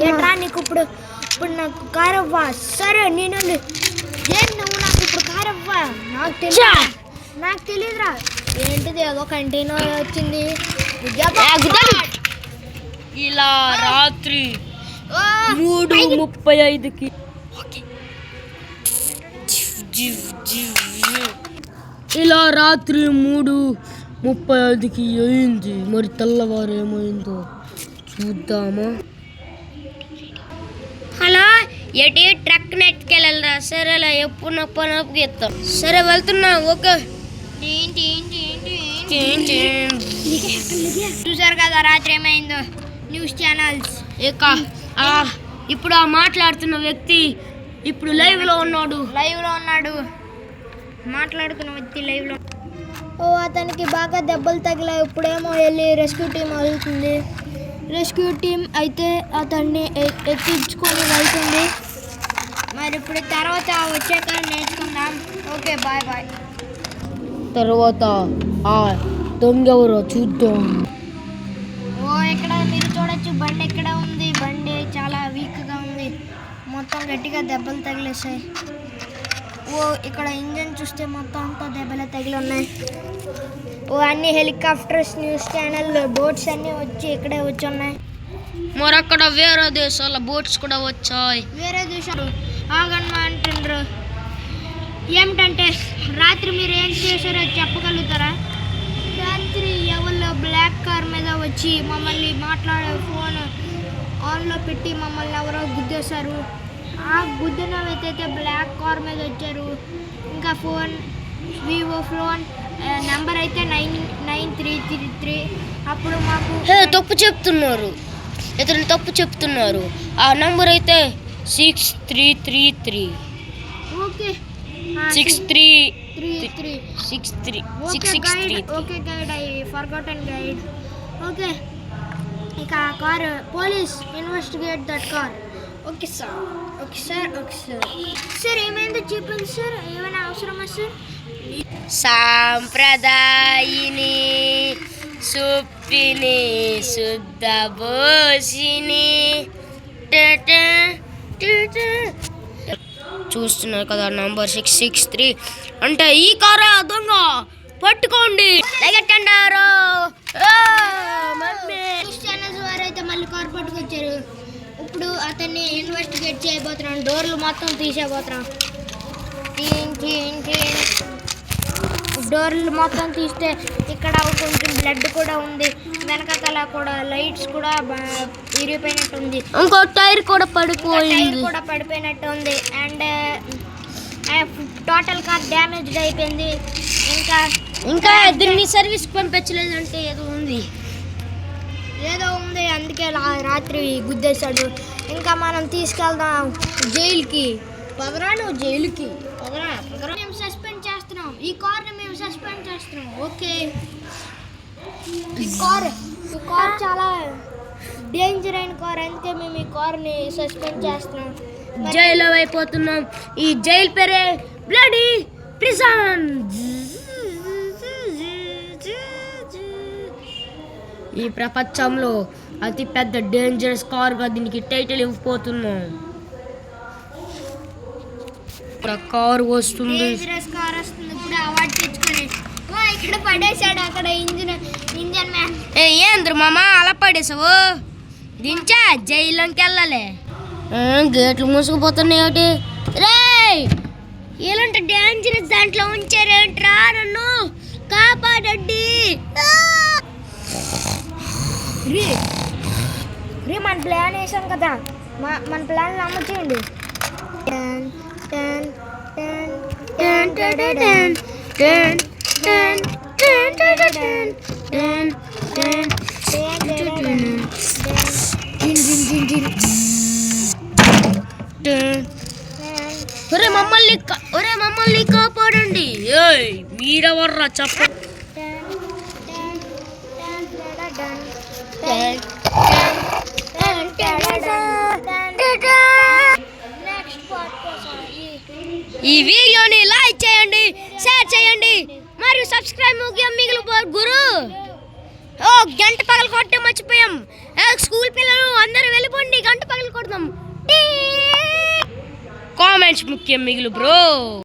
ఏంట్రా నీకు ఇప్పుడు ఇప్పుడు నాకు కారవ్వా? సరే నేను నువ్వు నాకు ఇప్పుడు కారవ్వా? నాకు తెలియదురా. ఏంటిది ఏదో కంటిన్యూ వచ్చింది. ఇలా రాత్రి 3:35కి ఇలా రాత్రి 3:35కి అయింది. మరి తెల్లవారు ఏమైందో చూద్దామా? హలో, ఎటు ట్రక్ నెట్టుకెళ్ళాలరా? సరేలా, ఎప్పుడు నాకు పని అప్పగిస్తాం. సరే వెళ్తున్నా. ఓకే. చూసారు కదా రాత్రి ఏమైందో న్యూస్ ఛానల్స్. ఇప్పుడు ఆ మాట్లాడుతున్న వ్యక్తి ఇప్పుడు లైవ్ లో ఉన్నాడు. మాట్లాడుతున్న వ్యక్తి లైవ్ లో. అతనికి బాగా దెబ్బలు తగిలాయి. ఇప్పుడేమో వెళ్ళి రెస్క్యూ టీం వెళ్తుంది. రెస్క్యూ టీం అయితే అతన్ని ఎక్కించుకొని వెళ్తుంది. మరి ఇప్పుడు తర్వాత వచ్చాక నేర్చుకుందాం. Okay, bye. తర్వాత ఆ దొంగ ఎవరో చూద్దాం. ఇక్కడ మీరు చూడొచ్చు, బండి ఎక్కడ ఉంది. బండి చాలా వీక్గా ఉంది. మొత్తం గట్టిగా దెబ్బలు తగిలేసాయి. ఇక్కడ ఇంజన్ చూస్తే మొత్తం అంతా దెబ్బలు తగిలి ఉన్నాయి. అన్ని హెలికాప్టర్స్, న్యూస్ ఛానల్, బోట్స్ అన్నీ వచ్చి ఇక్కడే వచ్చి ఉన్నాయి. మరక్కడ వేరే దేశాల బోట్స్ కూడా వచ్చాయి. వేరే దేశాలు ఆగన్మా అంటుండ్రు. ఏమిటంటే రాత్రి మీరు ఏం చేశారో చెప్పగలుగుతారా? రాత్రి ఎవరో బ్లాక్ కార్ మీద వచ్చి మమ్మల్ని మాట్లాడే ఫోన్ ఆన్లో పెట్టి మమ్మల్ని ఎవరో గుద్దేశారు. ఆ గుద్దిన వ్యక్తి బ్లాక్ కార్ మీద వచ్చారు. ఇంకా వివో ఫోన్ నెంబర్ అయితే 9333. అప్పుడు మాకు తప్పు చెప్తున్నారు. ఇతను తప్పు చెప్తున్నారు. ఆ నంబర్ అయితే 6333. Okay, 633. Okay guide, I forgotten guide. Okay, ఇక ఆ car police investigate that car. Okay sir. Sir ఏమైందో చెప్పండి సార్. ఏమైనా అవసరమా సార్? సాంప్రదాయిని సుప్పిని శుద్ధ బోసిని చూస్తున్నారు కదా, నంబర్ 663 అంటే ఈ కారా దొంగ. పట్టుకోండి. వారైతే మళ్ళీ కార్ పట్టుకొచ్చారు. ఇప్పుడు అతన్ని ఇన్వెస్టిగేట్ చేయబోతున్నాను. డోర్లు మొత్తం తీసేయబోతున్నాం. డోర్లు మొత్తం తీస్తే ఇక్కడ కొంచెం బ్లడ్ కూడా ఉంది. వెనకాల కూడా లైట్స్ కూడా విరిగిపోయినట్టు ఉంది. ఇంకో టైర్ కూడా పడిపోయినట్టు ఉంది. అండ్ టోటల్ కార్ డ్యామేజ్డ్ అయిపోయింది. ఇంకా దీన్ని సర్వీస్ పంపించలేదంటే ఏదో ఉంది. అందుకే రాత్రి గుద్దేశాడు. ఇంకా మనం తీసుకెళ్దాం జైలుకి. నువ్వు జైలుకి మేము సస్పెండ్ చేస్తున్నాం. ఈ కార్ని మేము సస్పెండ్ చేస్తున్నాం. ఓకే, ఈ కార్ చాలా డేంజర్ అయిన కార్. అందుకే మేము ఈ కార్ని సస్పెండ్ చేస్తున్నాం. జైలు అయిపోతున్నాం. ఈ జైలు పేరే బ్లడీ ప్రిజన్. ఈ ప్రపంచంలో అతి పెద్ద డేంజరస్ కార్గా దీనికి టైటిల్ ఇవ్వబోతున్నాం. కారు వస్తుంది. ఇప్పుడు అవార్డు తెచ్చుకొని ఇక్కడ పడేసాడు. అక్కడ ఇంజన్ మ్యాన్. ఏంద్ర మామా అలా పడేసావు? దించా జైల్లోకి వెళ్ళాలి. గేట్లు మూసుకుపోతున్నాయి. ఒకటి రే, ఇలాంటి డేంజరస్ దాంట్లో ఉంచారేంట్రా? నన్ను కాపాడండి. మన ప్లాన్ వేసాం కదా, మన ప్లాన్ అమలు చేయండి. మమ్మల్ని కాపాడండి. మీరెవర్రా చెప్పండి. ఈ వీడియోని లైక్ చేయండి, షేర్ చేయండి మరియు సబ్స్క్రైబ్ మిగిలిపోరు గురు. గంట పగలు కొట్టే మర్చిపోయాం. స్కూల్ పిల్లలు అందరూ వెళ్ళిపోండి, గంట పగలు కొడదాం. కామెంట్స్ ముఖ్యం మిగులు బ్రో.